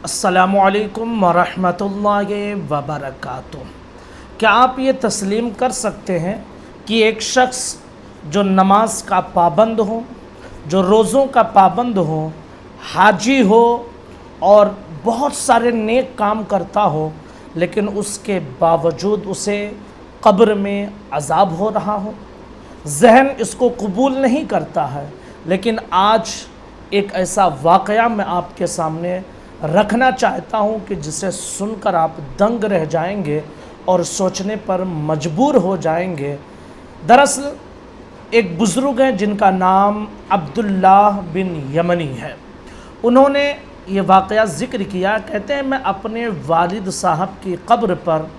अस्सलामुअलैकुम वरहमतुल्लाहि वबरकातुह। क्या आप ये तस्लीम कर सकते हैं कि एक शख्स जो नमाज का पाबंद हो, जो रोज़ों का पाबंद हो, हाजी हो और बहुत सारे नेक काम करता हो, लेकिन उसके बावजूद उसे कब्र में अज़ाब हो रहा हो? जहन इसको कबूल नहीं करता है। लेकिन आज एक ऐसा वाक़या मैं आपके सामने रखना चाहता हूँ कि जिसे सुनकर आप दंग रह जाएंगे और सोचने पर मजबूर हो जाएंगे। दरअसल एक बुज़ुर्ग हैं जिनका नाम अब्दुल्लाह बिन यमनी है। उन्होंने ये वाक़या ज़िक्र किया। कहते हैं, मैं अपने वालिद साहब की कब्र पर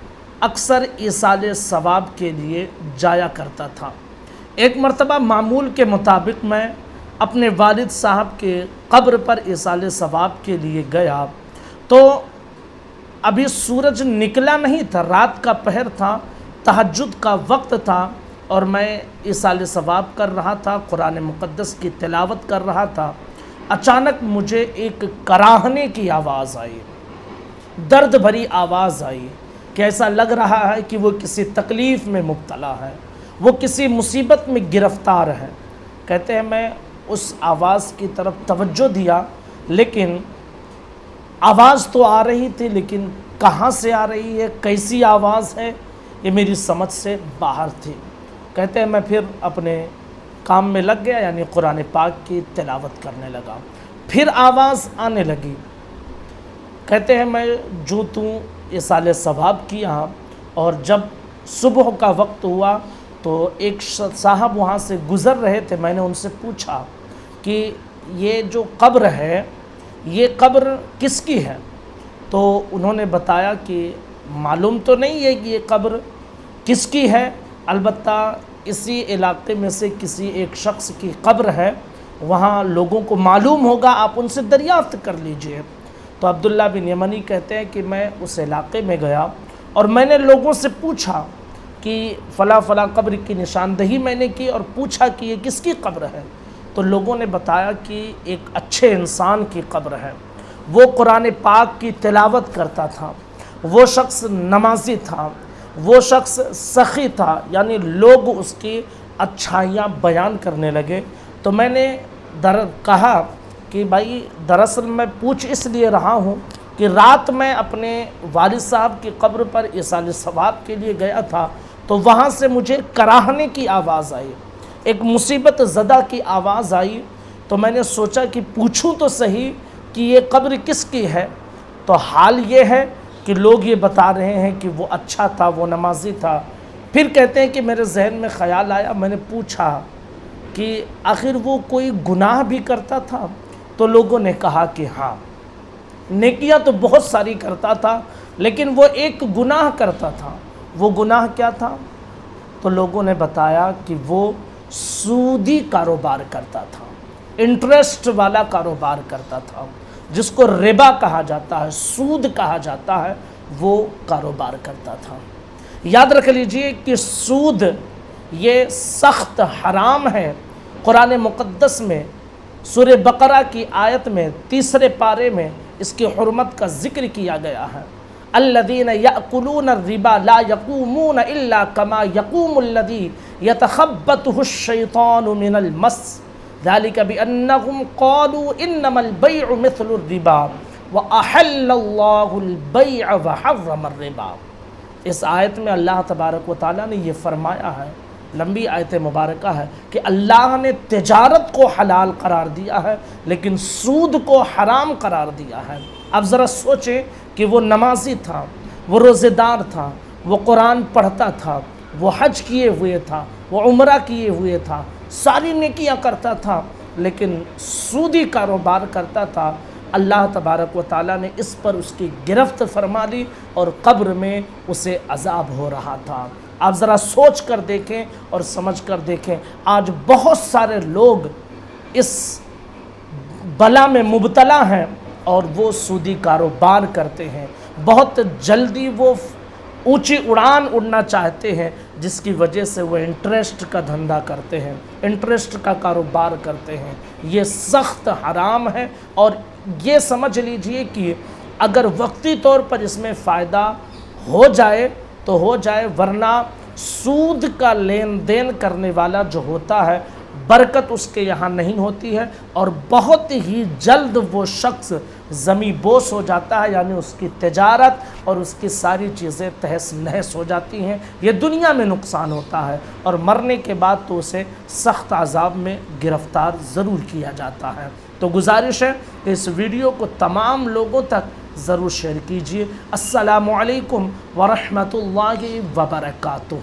अक्सर ईसाले सवाब के लिए जाया करता था। एक मरतबा मामूल के मुताबिक मैं अपने वालिद साहब के कब्र पर ईसाले सवाब के लिए गया तो अभी सूरज निकला नहीं था, रात का पहर था, तहज्जुद का वक्त था और मैं ईसाले सवाब कर रहा था, कुरान मुक़द्दस की तिलावत कर रहा था। अचानक मुझे एक कराहने की आवाज़ आई, दर्द भरी आवाज़ आई कि ऐसा लग रहा है कि वो किसी तकलीफ़ में मुब्तला है, वो किसी मुसीबत में गिरफ़्तार है। कहते हैं, मैं उस आवाज़ की तरफ तवज्जो दिया, लेकिन आवाज़ तो आ रही थी, लेकिन कहाँ से आ रही है, कैसी आवाज़ है, ये मेरी समझ से बाहर थी। कहते हैं, मैं फिर अपने काम में लग गया, यानी कुरान पाक की तिलावत करने लगा। फिर आवाज़ आने लगी। कहते हैं, मैं जो तूँ ईसाले सवाब किया और जब सुबह का वक्त हुआ तो एक साहब वहाँ से गुज़र रहे थे। मैंने उनसे पूछा कि ये जो कब्र है, ये कब्र किसकी है? तो उन्होंने बताया कि मालूम तो नहीं है कि ये कब्र किसकी है, अलबत्ता इसी इलाके में से किसी एक शख्स की कब्र है, वहाँ लोगों को मालूम होगा, आप उनसे दरियाफ्त कर लीजिए। तो अब्दुल्ला बिन यमनी कहते हैं कि मैं उस इलाके में गया और मैंने लोगों से पूछा कि फ़ला फ़ला कब्र की निशानदही मैंने की और पूछा कि ये किसकी कब्र है। तो लोगों ने बताया कि एक अच्छे इंसान की कब्र है, वो कुरान पाक की तिलावत करता था, वो शख्स नमाजी था, वो शख्स सखी था, यानी लोग उसकी अच्छाइयाँ बयान करने लगे। तो मैंने कहा कि भाई दरअसल मैं पूछ इसलिए रहा हूँ कि रात में अपने वालिद साहब की कब्र पर ईसाले सवाब के लिए गया था तो वहाँ से मुझे कराहने की आवाज़ आई, एक मुसीबत ज़दा की आवाज़ आई। तो मैंने सोचा कि पूछूं तो सही कि ये कब्र किसकी है। तो हाल ये है कि लोग ये बता रहे हैं कि वो अच्छा था, वो नमाजी था। फिर कहते हैं कि मेरे जहन में ख़याल आया, मैंने पूछा कि आखिर वो कोई गुनाह भी करता था? तो लोगों ने कहा कि हाँ, नेकियां तो बहुत सारी करता था, लेकिन वो एक गुनाह करता था। वो गुनाह क्या था? तो लोगों ने बताया कि वो सूदी कारोबार करता था, इंटरेस्ट वाला कारोबार करता था, जिसको रिबा कहा जाता है, सूद कहा जाता है, वो कारोबार करता था। याद रख लीजिए कि सूद ये सख्त हराम है। कुरान मुक़द्दस में सूरह बकरा की आयत में 3 पारे में इसकी हुर्मत का ज़िक्र किया गया है। अल्लज़ीना यअकुलून रिबा ला यक़ूमून इल्ला कमा यक़ूमुल्लज़ी यतख़ब्बतुहु शैतानु मिनल मस ज़ालिका बिअन्नहुम क़ालू इन्नमल बैअु मिस्लु रिबा व अहल्लल्लाहुल बैअ व हर्रमर रिबा। इस आयत में अल्लाह तबारक व तआला ने ये फरमाया है, लंबी आयत मुबारका है, कि अल्लाह ने तिजारत को हलाल करार दिया है लेकिन सूद को हराम करार दिया है। अब ज़रा सोचें कि वो नमाजी था, वो रोज़ेदार था, वो कुरान पढ़ता था, वो हज किए हुए था, वो उम्रा किए हुए था, सारी नेकियां करता था, लेकिन सूदी कारोबार करता था। अल्लाह तबारक व ताला ने इस पर उसकी गिरफ्त फरमा ली और कब्र में उसे अज़ाब हो रहा था। आप ज़रा सोच कर देखें और समझ कर देखें, आज बहुत सारे लोग इस बला में मुब्तला हैं और वो सूदी कारोबार करते हैं। बहुत जल्दी वो ऊंची उड़ान उड़ना चाहते हैं, जिसकी वजह से वो इंटरेस्ट का धंधा करते हैं, इंटरेस्ट का कारोबार करते हैं। ये सख्त हराम है और ये समझ लीजिए कि اگر وقتی طور پر اس میں فائدہ ہو جائے تو ہو جائے، ورنہ سود کا لین دین کرنے والا جو ہوتا ہے برکت اس کے یہاں نہیں ہوتی ہے، اور بہت ہی جلد وہ شخص زمیں بوس ہو جاتا ہے، یعنی اس کی تجارت اور اس کی ساری چیزیں تہس نہس ہو جاتی ہیں۔ یہ دنیا میں نقصان ہوتا ہے، اور مرنے کے بعد تو اسے سخت عذاب میں گرفتار ضرور کیا جاتا ہے۔ تو گزارش ہے کہ اس ویڈیو کو تمام لوگوں تک ضرور شیئر کیجیے۔ السلام علیکم ورحمۃ اللہ وبرکاتہ۔